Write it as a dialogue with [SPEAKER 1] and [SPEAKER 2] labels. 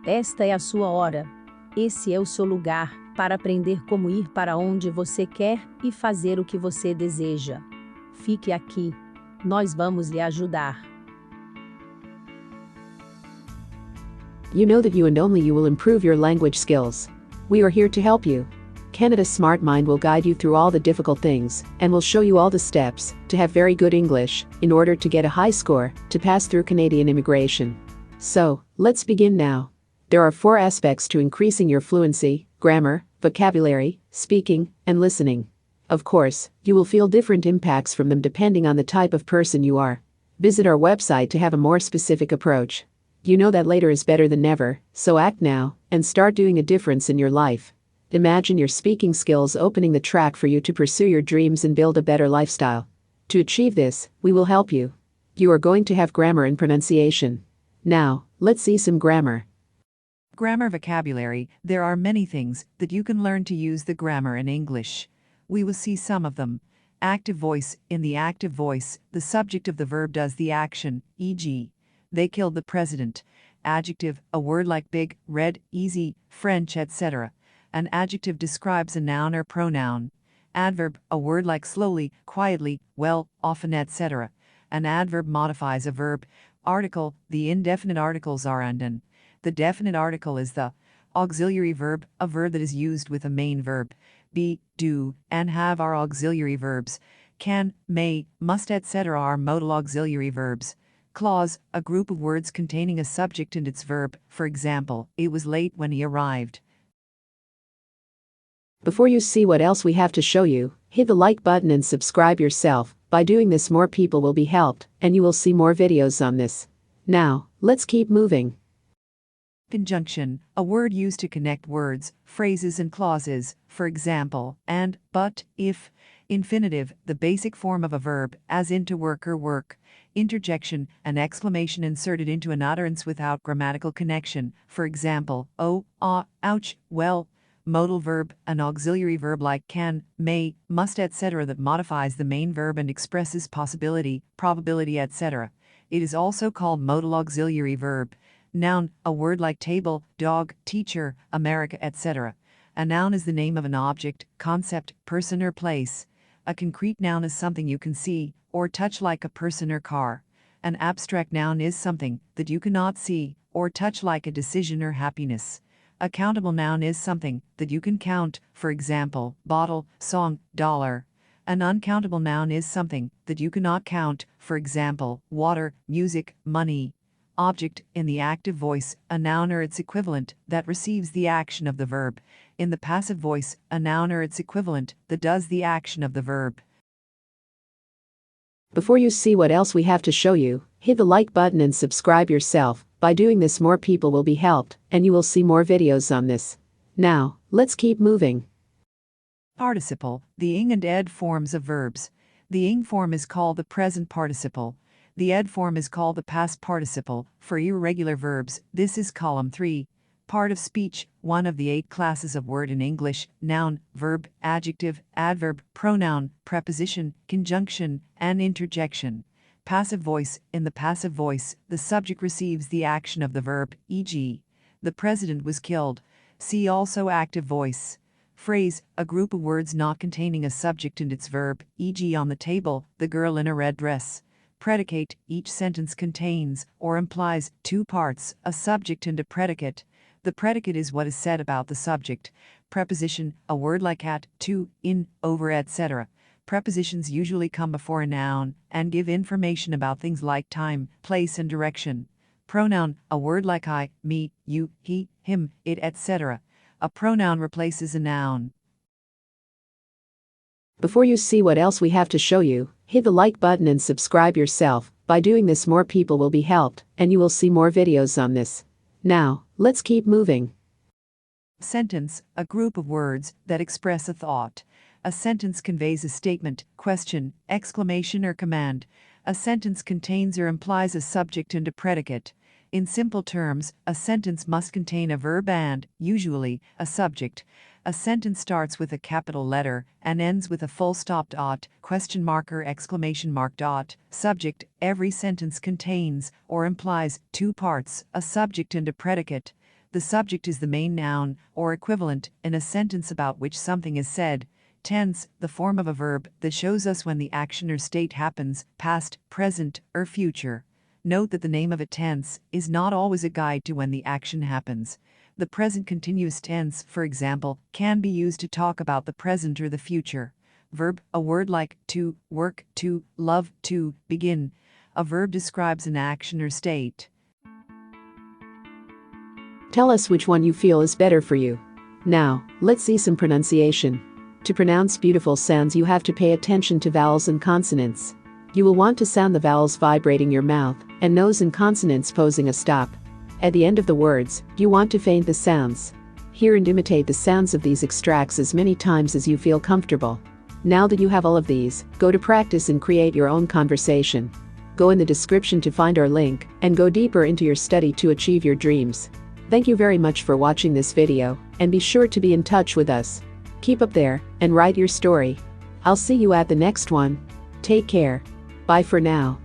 [SPEAKER 1] Esta é a sua hora. Esse é o seu lugar para aprender como ir para onde você quer e fazer o que você deseja. Fique aqui. Nós vamos lhe ajudar.
[SPEAKER 2] You know that you and only you will improve your language skills. We are here to help you. Canada's Smart Mind will guide you through all the difficult things and will show you all the steps to have very good English in order to get a high score to pass through Canadian immigration. So, let's begin now. There are 4 aspects to increasing your fluency: grammar, vocabulary, speaking, and listening. Of course, you will feel different impacts from them depending on the type of person you are. Visit our website to have a more specific approach. You know that later is better than never, so act now and start doing a difference in your life. Imagine your speaking skills opening the track for you to pursue your dreams and build a better lifestyle. To achieve this, we will help you. You are going to have grammar and pronunciation. Now, let's see some grammar.
[SPEAKER 3] Grammar vocabulary. There are many things that you can learn to use the grammar in English. We will see some of them. Active voice. In the active voice, the subject of the verb does the action, e.g., they killed the president. Adjective, a word like big, red, easy, French, etc. An adjective describes a noun or pronoun. Adverb, a word like slowly, quietly, well, often, etc. An adverb modifies a verb. Article, the indefinite articles are undone. The definite article is the auxiliary verb, a verb that is used with a main verb. Be, do, and have are auxiliary verbs. Can, may, must, etc. are modal auxiliary verbs. Clause, a group of words containing a subject and its verb. For example, it was late when he arrived.
[SPEAKER 2] Before you see what else we have to show you, hit the like button and subscribe yourself. By doing this, more people will be helped, and you will see more videos on this. Now, let's keep moving.
[SPEAKER 3] Conjunction, a word used to connect words, phrases, and clauses. For example, and, but, if. Infinitive, the basic form of a verb, as in to work or work. Interjection, an exclamation inserted into an utterance without grammatical connection. For example, oh, ah, ouch, well. Modal verb, an auxiliary verb like can, may, must, etc. that modifies the main verb and expresses possibility, probability, etc. It is also called modal auxiliary verb. Noun, a word like table, dog, teacher, America, etc. A noun is the name of an object, concept, person, or place. A concrete noun is something you can see or touch, like a person or car. An abstract noun is something that you cannot see or touch, like a decision or happiness. A countable noun is something that you can count, for example, bottle, song, dollar. An uncountable noun is something that you cannot count, for example, water, music, money. Object, in the active voice, a noun or its equivalent that receives the action of the verb. In the passive voice, a noun or its equivalent that does the action of the verb.
[SPEAKER 2] Before you see what else we have to show you, hit the like button and subscribe yourself. By doing this, more people will be helped, and you will see more videos on this. Now, let's keep moving.
[SPEAKER 3] Participle, the ing and ed forms of verbs. The ing form is called the present participle. The ed form is called the past participle. For irregular verbs, this is column 3. Part of speech, one of the 8 classes of word in English: noun, verb, adjective, adverb, pronoun, preposition, conjunction, and interjection. Passive voice, in the passive voice, the subject receives the action of the verb, e.g., the president was killed. See also active voice. Phrase, a group of words not containing a subject and its verb, e.g. on the table, the girl in a red dress. Predicate, each sentence contains or implies 2 parts, a subject and a predicate. The predicate is what is said about the subject. Preposition, a word like at, to, in, over, etc. Prepositions usually come before a noun and give information about things like time, place, and direction. Pronoun, a word like I, me, you, he, him, it, etc. A pronoun replaces a noun.
[SPEAKER 2] Before you see what else we have to show you, hit the like button and subscribe yourself. By doing this, more people will be helped, and you will see more videos on this. Now, let's keep moving.
[SPEAKER 3] Sentence, a group of words that express a thought. A sentence conveys a statement, question, exclamation, or command. A sentence contains or implies a subject and a predicate. In simple terms, a sentence must contain a verb and, usually, a subject. A sentence starts with a capital letter and ends with a full stop dot, question mark or exclamation mark dot. Subject, every sentence contains or implies 2 parts, a subject and a predicate. The subject is the main noun, or equivalent, in a sentence about which something is said. Tense, the form of a verb that shows us when the action or state happens, past, present, or future. Note that the name of a tense is not always a guide to when the action happens. The present continuous tense, for example, can be used to talk about the present or the future. Verb, a word like to, work, to, love, to, begin. A verb describes an action or state.
[SPEAKER 2] Tell us which one you feel is better for you. Now, let's see some pronunciation. To pronounce beautiful sounds, you have to pay attention to vowels and consonants. You will want to sound the vowels vibrating your mouth, and nose and consonants posing a stop. At the end of the words, you want to faint the sounds. Hear and imitate the sounds of these extracts as many times as you feel comfortable. Now that you have all of these, go to practice and create your own conversation. Go in the description to find our link, and go deeper into your study to achieve your dreams. Thank you very much for watching this video, and be sure to be in touch with us. Keep up there, and write your story. I'll see you at the next one. Take care. Bye for now.